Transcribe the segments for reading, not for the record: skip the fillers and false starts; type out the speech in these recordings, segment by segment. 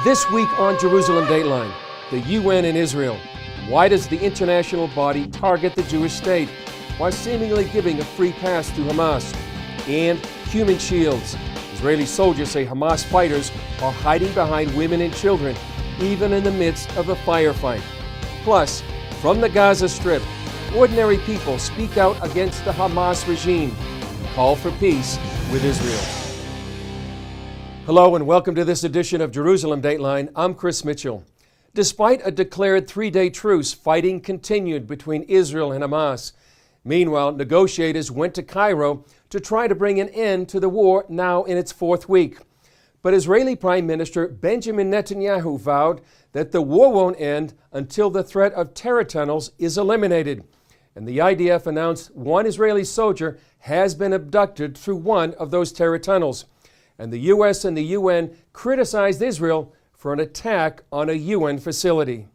This week on Jerusalem Dateline, the UN and Israel. Why does the international body target the Jewish state while seemingly giving a free pass to Hamas? And human shields. Israeli soldiers say Hamas fighters are hiding behind women and children, even in the midst of a firefight. Plus, from the Gaza Strip, ordinary people speak out against the Hamas regime and call for peace with Israel. Hello and welcome to this edition of Jerusalem Dateline. I'm Chris Mitchell. Despite a declared three-day truce, fighting continued between Israel and Hamas. Meanwhile, negotiators went to Cairo to try to bring an end to the war now in its fourth week. But Israeli Prime Minister Benjamin Netanyahu vowed that the war won't end until the threat of terror tunnels is eliminated. And the IDF announced one Israeli soldier has been abducted through one of those terror tunnels. And the U.S. and the UN criticized Israel for an attack on a UN facility.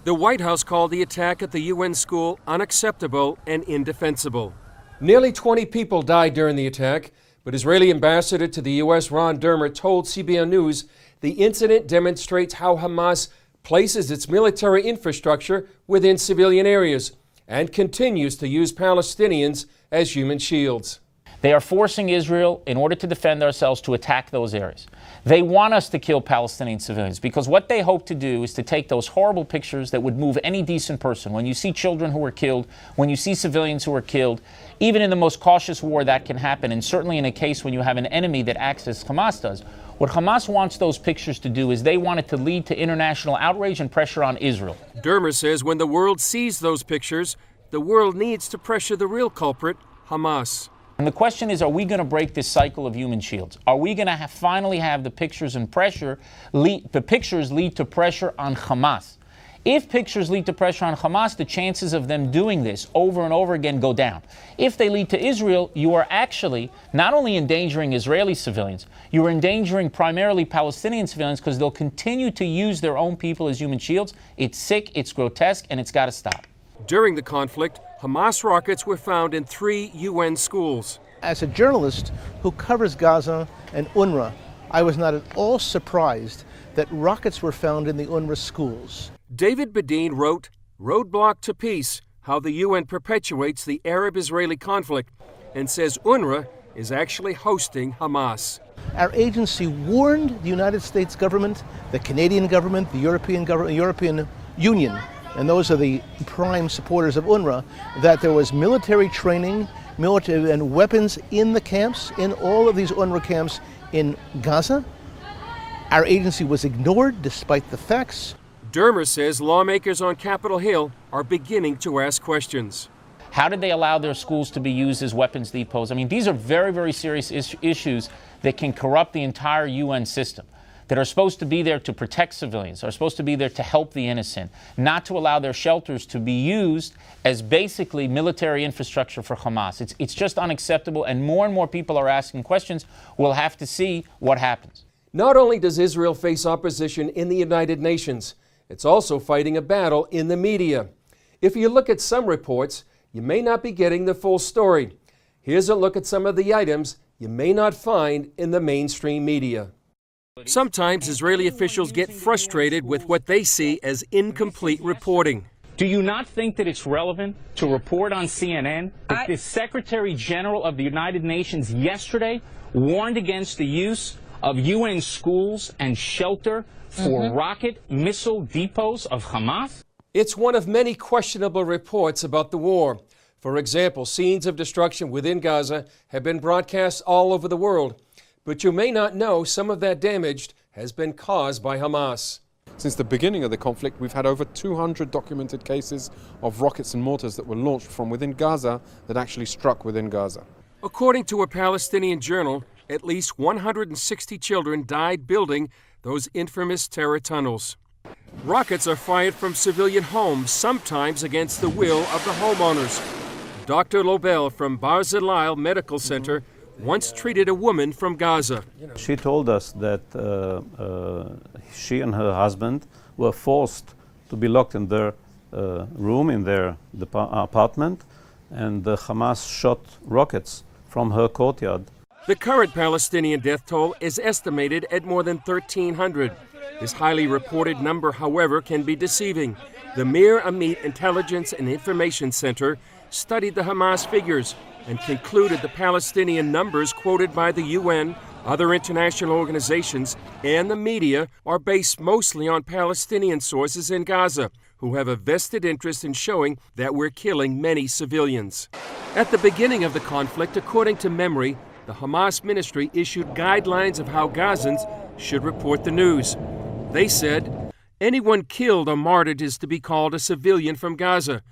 The White House called the attack at the UN school unacceptable and indefensible. Nearly 20 people died during the attack, but Israeli ambassador to the U.S. Ron Dermer told CBN News the incident demonstrates how Hamas places its military infrastructure within civilian areas and continues to use Palestinians as human shields. They are forcing Israel, in order to defend ourselves, to attack those areas. They want us to kill Palestinian civilians because what they hope to do is to take those horrible pictures that would move any decent person. When you see children who are killed, when you see civilians who are killed, even in the most cautious war that can happen, and certainly in a case when you have an enemy that acts as Hamas does. What Hamas wants those pictures to do is they want it to lead to international outrage and pressure on Israel. Dermer says when the world sees those pictures, the world needs to pressure the real culprit, Hamas. And the question is, are we going to break this cycle of human shields? Are we going to finally have the pictures and pressure, lead to pressure on Hamas? If pictures lead to pressure on Hamas, the chances of them doing this over and over again go down. If they lead to Israel, you are actually not only endangering Israeli civilians, you are endangering primarily Palestinian civilians because they'll continue to use their own people as human shields. It's sick, it's grotesque, and it's got to stop. During the conflict, Hamas rockets were found in 3 UN schools. As a journalist who covers Gaza and UNRWA, I was not at all surprised that rockets were found in the UNRWA schools. David Badin wrote, "Roadblock to Peace, How the UN Perpetuates the Arab-Israeli Conflict," and says UNRWA is actually hosting Hamas. Our agency warned the United States government, the Canadian government, the European Union, and those are the prime supporters of UNRWA, that there was military training, military and weapons in the camps, in all of these UNRWA camps in Gaza. Our agency was ignored despite the facts. Dermer says lawmakers on Capitol Hill are beginning to ask questions. How did they allow their schools to be used as weapons depots? I mean, these are very, very serious issues that can corrupt the entire UN system, that are supposed to be there to protect civilians, are supposed to be there to help the innocent, not to allow their shelters to be used as basically military infrastructure for Hamas. It's just unacceptable, and more people are asking questions. We'll have to see what happens. Not only does Israel face opposition in the United Nations, it's also fighting a battle in the media. If you look at some reports, you may not be getting the full story. Here's a look at some of the items you may not find in the mainstream media. Sometimes Israeli officials get frustrated with what they see as incomplete reporting. Do you not think that it's relevant to report on CNN that the Secretary General of the United Nations yesterday warned against the use of UN schools and shelter for rocket missile depots of Hamas? It's one of many questionable reports about the war. For example, scenes of destruction within Gaza have been broadcast all over the world. But you may not know some of that damage has been caused by Hamas. Since the beginning of the conflict, we've had over 200 documented cases of rockets and mortars that were launched from within Gaza that actually struck within Gaza. According to a Palestinian journal, at least 160 children died building those infamous terror tunnels. Rockets are fired from civilian homes, sometimes against the will of the homeowners. Dr. Lobel from Barzilai Medical Center once treated a woman from Gaza. She told us that she and her husband were forced to be locked in their room, in their apartment, and the Hamas shot rockets from her courtyard. The current Palestinian death toll is estimated at more than 1,300. This highly reported number, however, can be deceiving. The Mir Amit Intelligence and Information Center studied the Hamas figures and concluded the Palestinian numbers quoted by the UN, other international organizations, and the media are based mostly on Palestinian sources in Gaza, who have a vested interest in showing that we're killing many civilians. At the beginning of the conflict, according to Memory, the Hamas ministry issued guidelines of how Gazans should report the news. They said, anyone killed or martyred is to be called a civilian from Gaza.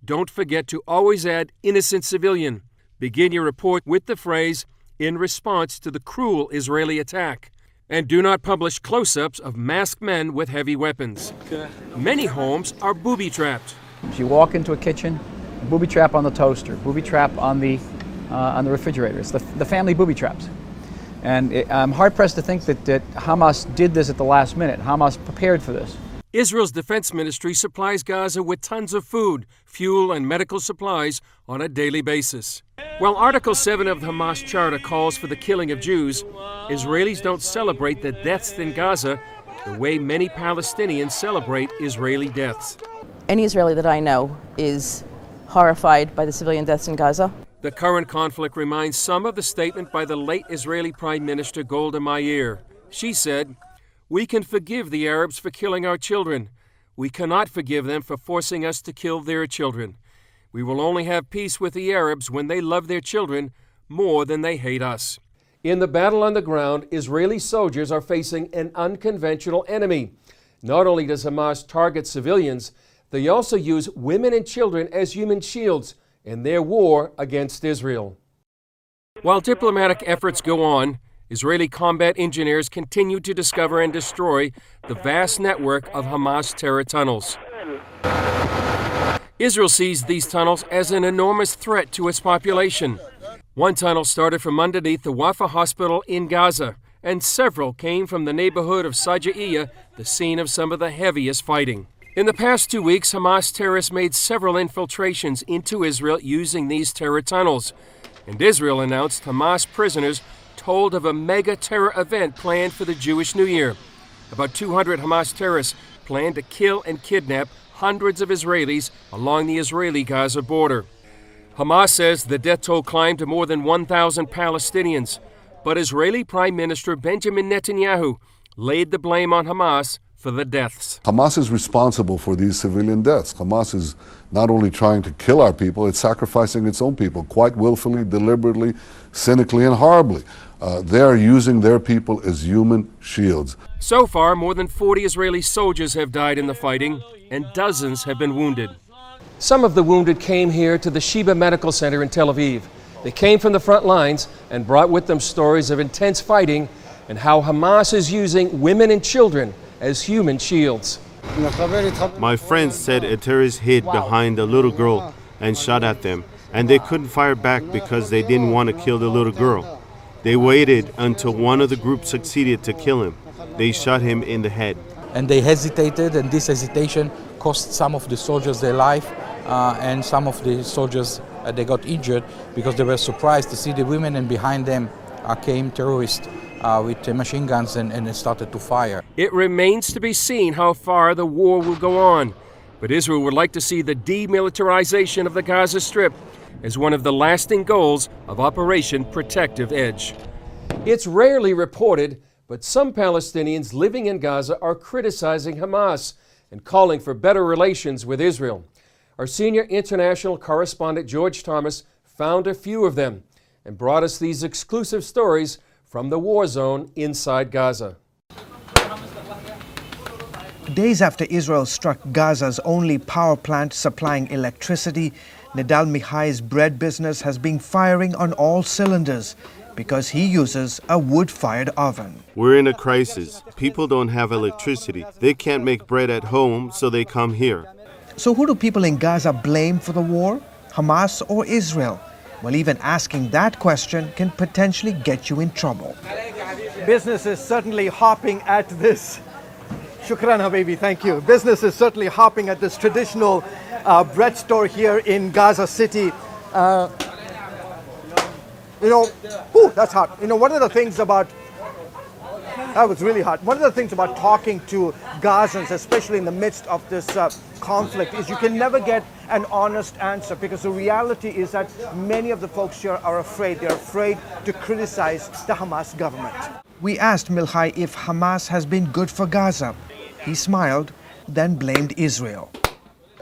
Don't forget to always add innocent civilian. Begin your report with the phrase, in response to the cruel Israeli attack. And do not publish close-ups of masked men with heavy weapons. Many homes are booby-trapped. If you walk into a kitchen, booby trap on the toaster, booby trap on the refrigerator. It's the family booby traps. And I'm hard-pressed to think that Hamas did this at the last minute. Hamas prepared for this. Israel's defense ministry supplies Gaza with tons of food, fuel, and medical supplies on a daily basis. While Article 7 of the Hamas Charter calls for the killing of Jews, Israelis don't celebrate the deaths in Gaza the way many Palestinians celebrate Israeli deaths. Any Israeli that I know is horrified by the civilian deaths in Gaza. The current conflict reminds some of the statement by the late Israeli Prime Minister Golda Meir. She said, "We can forgive the Arabs for killing our children. We cannot forgive them for forcing us to kill their children. We will only have peace with the Arabs when they love their children more than they hate us." In the battle on the ground, Israeli soldiers are facing an unconventional enemy. Not only does Hamas target civilians, they also use women and children as human shields in their war against Israel. While diplomatic efforts go on, Israeli combat engineers continue to discover and destroy the vast network of Hamas terror tunnels. Israel sees these tunnels as an enormous threat to its population. One tunnel started from underneath the Wafa hospital in Gaza, and several came from the neighborhood of Sajaiya, the scene of some of the heaviest fighting. In the past 2 weeks, Hamas terrorists made several infiltrations into Israel using these terror tunnels, and Israel announced Hamas prisoners told of a mega terror event planned for the Jewish New Year. About 200 Hamas terrorists plan to kill and kidnap hundreds of Israelis along the Israeli-Gaza border. Hamas says the death toll climbed to more than 1,000 Palestinians, but Israeli Prime Minister Benjamin Netanyahu laid the blame on Hamas for the deaths. Hamas is responsible for these civilian deaths. Hamas is not only trying to kill our people, it's sacrificing its own people quite willfully, deliberately, cynically, and horribly. They are using their people as human shields. So far, more than 40 Israeli soldiers have died in the fighting, and dozens have been wounded. Some of the wounded came here to the Sheba Medical Center in Tel Aviv. They came from the front lines and brought with them stories of intense fighting and how Hamas is using women and children as human shields. My friends said a terrorist hid behind a little girl and shot at them, and they couldn't fire back because they didn't want to kill the little girl. They waited until one of the group succeeded to kill him. They shot him in the head. And they hesitated, and this hesitation cost some of the soldiers their life, and some of the soldiers they got injured because they were surprised to see the women, and behind them came terrorists with machine guns and started to fire. It remains to be seen how far the war will go on, but Israel would like to see the demilitarization of the Gaza Strip as one of the lasting goals of Operation Protective Edge. It's rarely reported, but some Palestinians living in Gaza are criticizing Hamas and calling for better relations with Israel. Our senior international correspondent George Thomas found a few of them and brought us these exclusive stories from the war zone inside Gaza. Days after Israel struck Gaza's only power plant supplying electricity, Nidal Mihai's bread business has been firing on all cylinders because he uses a wood-fired oven. We're in a crisis. People don't have electricity. They can't make bread at home, so they come here. So who do people in Gaza blame for the war? Hamas or Israel? Well, even asking that question can potentially get you in trouble. Business is certainly hopping at this. Shukran, Habibi, thank you. Business is certainly hopping at this traditional bread store here in Gaza City. That's hot. One of the things about That was really hard. One of the things about talking to Gazans, especially in the midst of this conflict, is you can never get an honest answer, because the reality is that many of the folks here are afraid. They're afraid to criticize the Hamas government. We asked Milhai if Hamas has been good for Gaza. He smiled, then blamed Israel.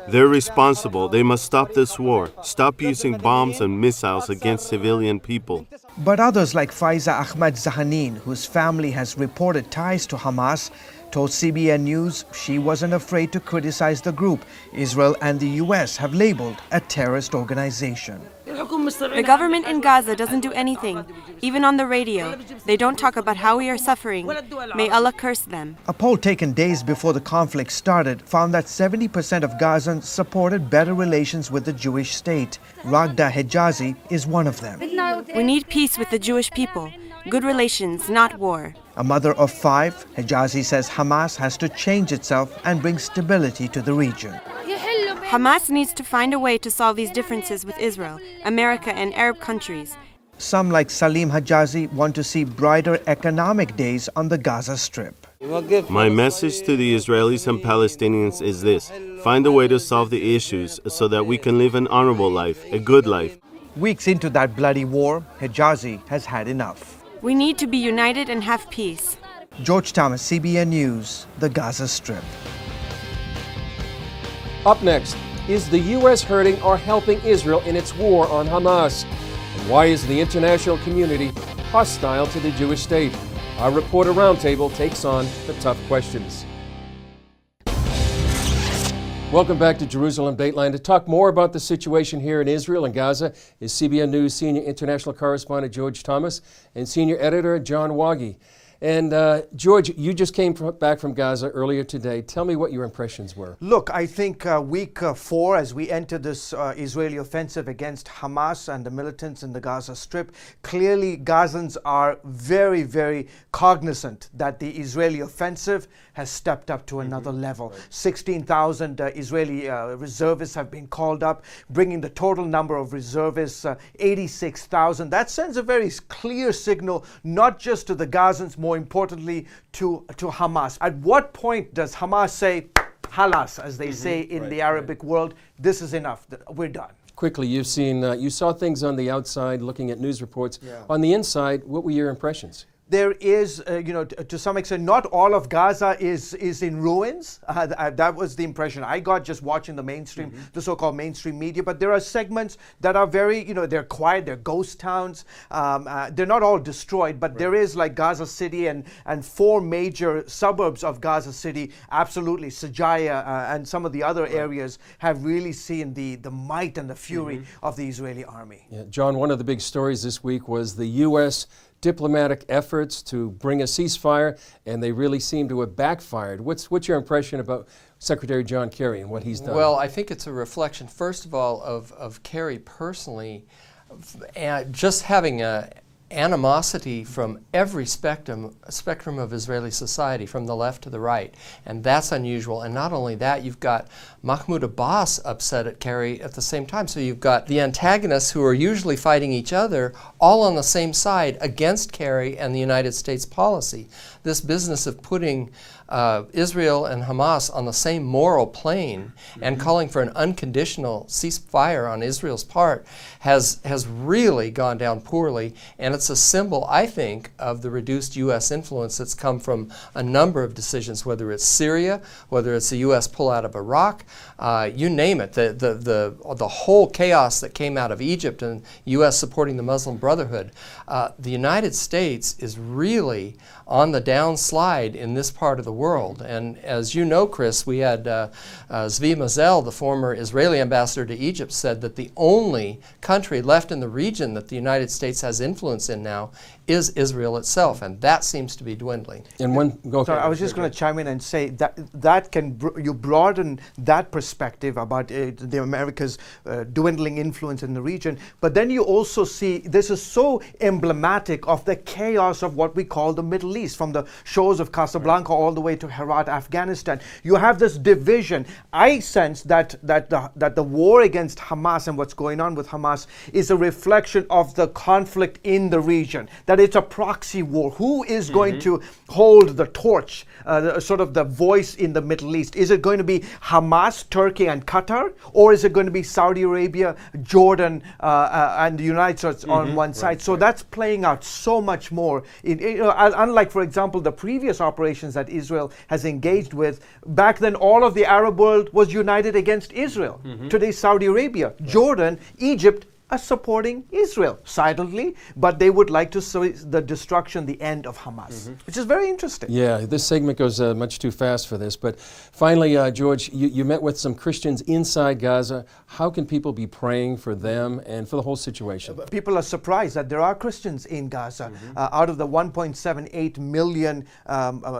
They're responsible. They must stop this war. Stop using bombs and missiles against civilian people. But others like Faiza Ahmad Zahanin, whose family has reported ties to Hamas, told CBN News she wasn't afraid to criticize the group Israel and the US have labeled a terrorist organization. The government in Gaza doesn't do anything. Even on the radio, they don't talk about how we are suffering. May Allah curse them. A poll taken days before the conflict started found that 70% of Gazans supported better relations with the Jewish state. Ragda Hejazi is one of them. We need peace with the Jewish people. Good relations, not war. A mother of 5, Hejazi says Hamas has to change itself and bring stability to the region. Hamas needs to find a way to solve these differences with Israel, America, and Arab countries. Some, like Salim Hejazi, want to see brighter economic days on the Gaza Strip. My message to the Israelis and Palestinians is this: find a way to solve the issues so that we can live an honorable life, a good life. Weeks into that bloody war, Hejazi has had enough. We need to be united and have peace. George Thomas, CBN News, the Gaza Strip. Up next, is the U.S. hurting or helping Israel in its war on Hamas? And why is the international community hostile to the Jewish state? Our Reporter Roundtable takes on the tough questions. Welcome back to Jerusalem Dateline. To talk more about the situation here in Israel and Gaza is CBN News senior international correspondent George Thomas and senior editor John Wagi. And George, you just came back from Gaza earlier today. Tell me what your impressions were. Look, I think week 4, as we enter this Israeli offensive against Hamas and the militants in the Gaza Strip, clearly Gazans are very, very cognizant that the Israeli offensive has stepped up to another level. Right. 16,000 Israeli reservists have been called up, bringing the total number of reservists 86,000. That sends a very clear signal, not just to the Gazans, more importantly to Hamas. At what point does Hamas say, halas, as they say in the Arabic world, this is enough, we're done? Quickly, you saw things on the outside, looking at news reports. Yeah. On the inside, what were your impressions? There is, to some extent, not all of Gaza is in ruins. That was the impression I got just watching the mainstream, the so-called mainstream media. But there are segments that are very, they're quiet, they're ghost towns. They're not all destroyed, but there is, like Gaza City and 4 major suburbs of Gaza City, absolutely, Sajaya and some of the other areas have really seen the might and the fury of the Israeli army. Yeah. John, one of the big stories this week was the U.S. diplomatic efforts to bring a ceasefire, and they really seem to have backfired. What's your impression about Secretary John Kerry and what he's done? Well, I think it's a reflection, first of all, of Kerry personally, just having a animosity from every spectrum of Israeli society, from the left to the right, and that's unusual. And not only that, you've got Mahmoud Abbas upset at Kerry at the same time. So you've got the antagonists who are usually fighting each other all on the same side against Kerry and the United States policy. This business of putting Israel and Hamas on the same moral plane and calling for an unconditional ceasefire on Israel's part has really gone down poorly, and it's a symbol, I think, of the reduced U.S. influence that's come from a number of decisions, whether it's Syria, whether it's the U.S. pullout of Iraq, you name it. The whole chaos that came out of Egypt and U.S. supporting the Muslim Brotherhood. The United States is really on the downslide in this part of the world. And as you know, Chris, we had Zvi Mazel, the former Israeli ambassador to Egypt, said that the only country left in the region that the United States has influence in now is Israel itself, and that seems to be dwindling. And I was just going to chime in and say that can you broaden that perspective about the America's dwindling influence in the region, but then you also see this is so emblematic of the chaos of what we call the Middle East, from the shores of Casablanca all the way to Herat, Afghanistan. You have this division. I sense that the war against Hamas and what's going on with Hamas is a reflection of the conflict in the region. that it's a proxy war. Who is going to hold the torch, sort of the voice in the Middle East? Is it going to be Hamas, Turkey, and Qatar? Or is it going to be Saudi Arabia, Jordan, and the United States on one side? So that's playing out so much more. Unlike, for example, the previous operations that Israel has engaged with, back then all of the Arab world was united against Israel. Today, Saudi Arabia, Jordan, Egypt are supporting Israel silently, but they would like to see the destruction, the end of Hamas, which is very interesting. Yeah, this segment goes much too fast for this. But finally, George, you met with some Christians inside Gaza. How can people be praying for them and for the whole situation? People are surprised that there are Christians in Gaza. Out of the 1.78 million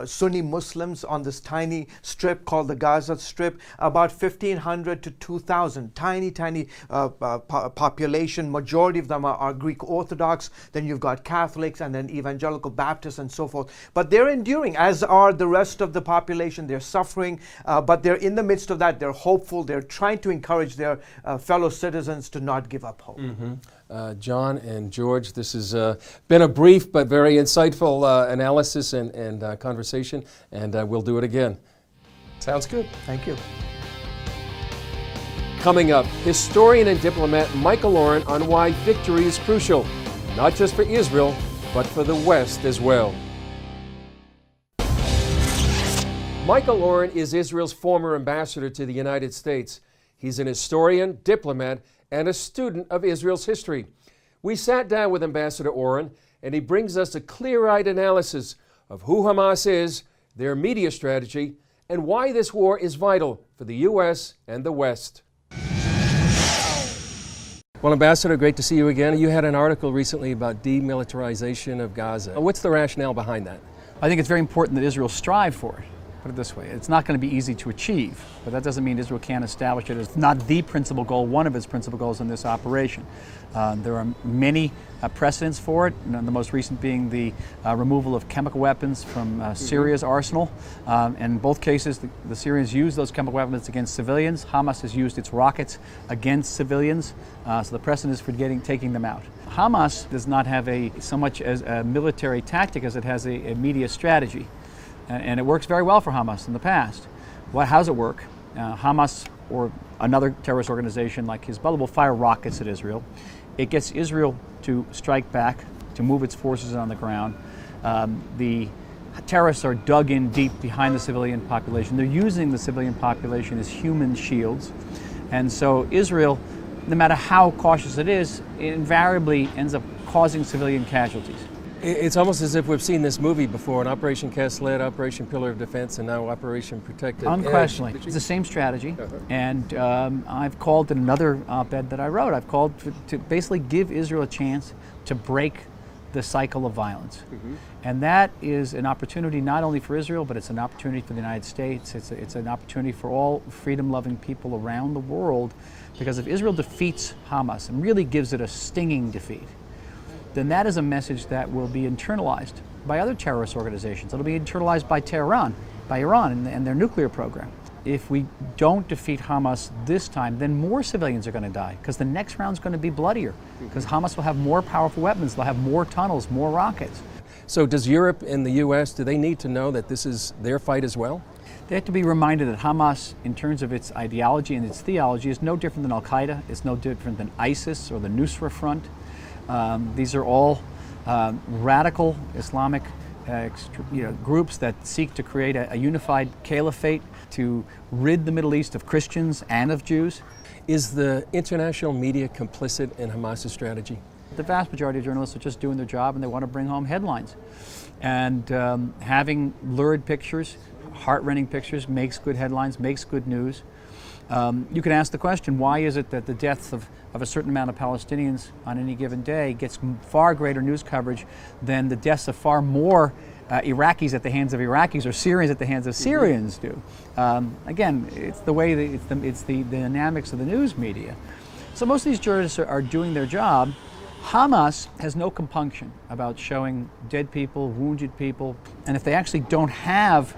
Sunni Muslims on this tiny strip called the Gaza Strip, about 1,500 to 2,000, tiny population. Majority of them are Greek Orthodox. Then you've got Catholics and then Evangelical Baptists and so forth. But they're enduring, as are the rest of the population. They're suffering, but they're in the midst of that. They're hopeful. They're trying to encourage their fellow citizens to not give up hope. John and George, this has been a brief but very insightful analysis and conversation, and we'll do it again. Sounds good. Thank you. Coming up, historian and diplomat Michael Oren on why victory is crucial, not just for Israel, but for the West as well. Michael Oren is Israel's former ambassador to the United States. He's an historian, diplomat, and a student of Israel's history. We sat down with Ambassador Oren, and he brings us a clear-eyed analysis of who Hamas is, their media strategy, and why this war is vital for the U.S. and the West. Well, Ambassador, great to see you again. You had an article recently about demilitarization of Gaza. What's the rationale behind that? I think it's very important that Israel strive for it. Put it this way, it's not going to be easy to achieve, but that doesn't mean Israel can't establish it as not the principal goal, one of its principal goals in this operation. There are many precedents for it, the most recent being the removal of chemical weapons from Syria's arsenal. In both cases, the Syrians used those chemical weapons against civilians. Hamas has used its rockets against civilians, so the precedent is for taking them out. Hamas does not have so much as a military tactic as it has a media strategy. And it works very well for Hamas in the past. How does it work? Hamas or another terrorist organization like Hezbollah will fire rockets at Israel. It gets Israel to strike back, to move its forces on the ground. The terrorists are dug in deep behind the civilian population. They're using the civilian population as human shields. And so Israel, no matter how cautious it is, it invariably ends up causing civilian casualties. It's almost as if we've seen this movie before, an Operation Cast Lead, Operation Pillar of Defense, and now Operation Protected Edge. Unquestionably. It's the same strategy. And I've called in another op-ed that I wrote, I've called to basically give Israel a chance to break the cycle of violence. And that is an opportunity not only for Israel, but it's an opportunity for the United States. It's an opportunity for all freedom-loving people around the world, because if Israel defeats Hamas and really gives it a stinging defeat, then that is a message that will be internalized by other terrorist organizations. It'll be internalized by Tehran, by Iran and their nuclear program. If we don't defeat Hamas this time, then more civilians are going to die, because the next round's going to be bloodier, because Hamas will have more powerful weapons, they'll have more tunnels, more rockets. So does Europe and the U.S., do they need to know that this is their fight as well? They have to be reminded that Hamas, in terms of its ideology and its theology, is no different than Al-Qaeda, it's no different than ISIS or the Nusra Front. These are all radical Islamic groups that seek to create a unified caliphate to rid the Middle East of Christians and of Jews. Is the international media complicit in Hamas's strategy? The vast majority of journalists are just doing their job and they want to bring home headlines. And having lurid pictures, heart-rending pictures, makes good headlines, makes good news. You can ask the question, why is it that the deaths of a certain amount of Palestinians on any given day gets far greater news coverage than the deaths of far more Iraqis at the hands of Iraqis or Syrians at the hands of Syrians do? Again, it's the way it's the dynamics of the news media. So most of these journalists are doing their job. Hamas has no compunction about showing dead people, wounded people, and if they actually don't have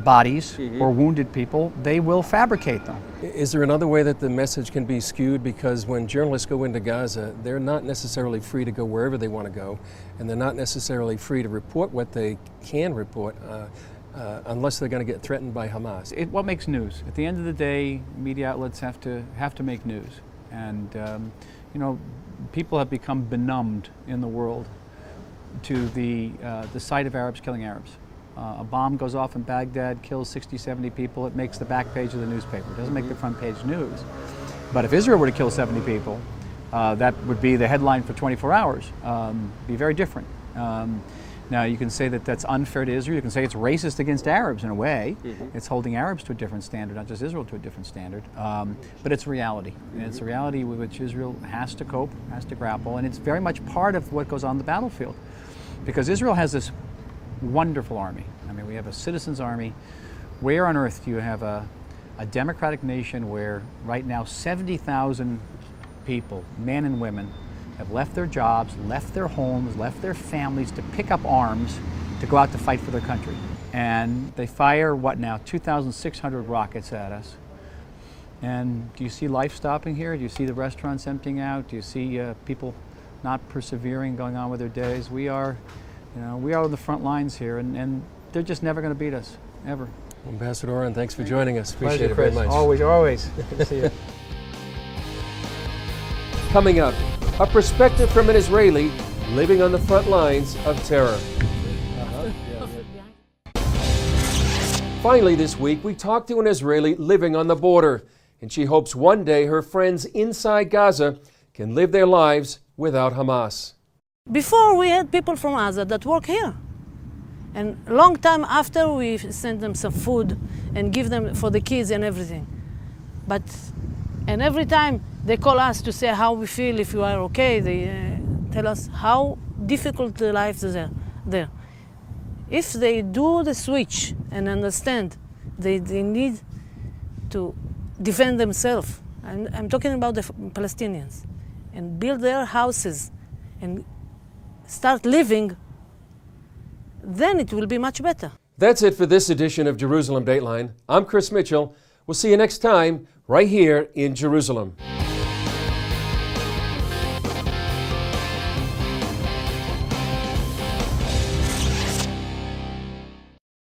bodies or wounded people, they will fabricate them. Is there another way that the message can be skewed? Because when journalists go into Gaza, they're not necessarily free to go wherever they want to go, and they're not necessarily free to report what they can report unless they're going to get threatened by Hamas. What makes news? At the end of the day, media outlets have to make news, and you know, people have become benumbed in the world to the sight of Arabs killing Arabs. A bomb goes off in Baghdad, kills 60, 70 people, it makes the back page of the newspaper. It doesn't make the front page news. But if Israel were to kill 70 people, that would be the headline for 24 hours. Be very different. Now you can say that that's unfair to Israel, you can say it's racist against Arabs in a way. It's holding Arabs to a different standard, not just Israel to a different standard. But it's reality. And it's a reality with which Israel has to cope, has to grapple, and it's very much part of what goes on in the battlefield. Because Israel has this wonderful army. I mean, we have a citizens' army. Where on earth do you have a democratic nation where right now 70,000 people, men and women, have left their jobs, left their homes, left their families to pick up arms to go out to fight for their country? And they fire, what now, 2,600 rockets at us. And do you see life stopping here? Do you see the restaurants emptying out? Do you see people not persevering, going on with their days? We are on the front lines here, and they're just never going to beat us, ever. Ambassador Oren, thanks for joining us. Appreciate Pleasure, it very Chris. much. Always. Good to see you. Coming up, a perspective from an Israeli living on the front lines of terror. Finally this week, we talked to an Israeli living on the border, and she hopes one day her friends inside Gaza can live their lives without Hamas. Before, we had people from Gaza that work here. And a long time after, we send them some food and give them for the kids and everything. And every time they call us to say how we feel, if you are okay, they tell us how difficult the life is there. If they do the switch and understand they need to defend themselves, I'm talking about the Palestinians, and build their houses and start living, then it will be much better. That's it for this edition of Jerusalem Dateline. I'm Chris Mitchell. We'll see you next time right here in Jerusalem.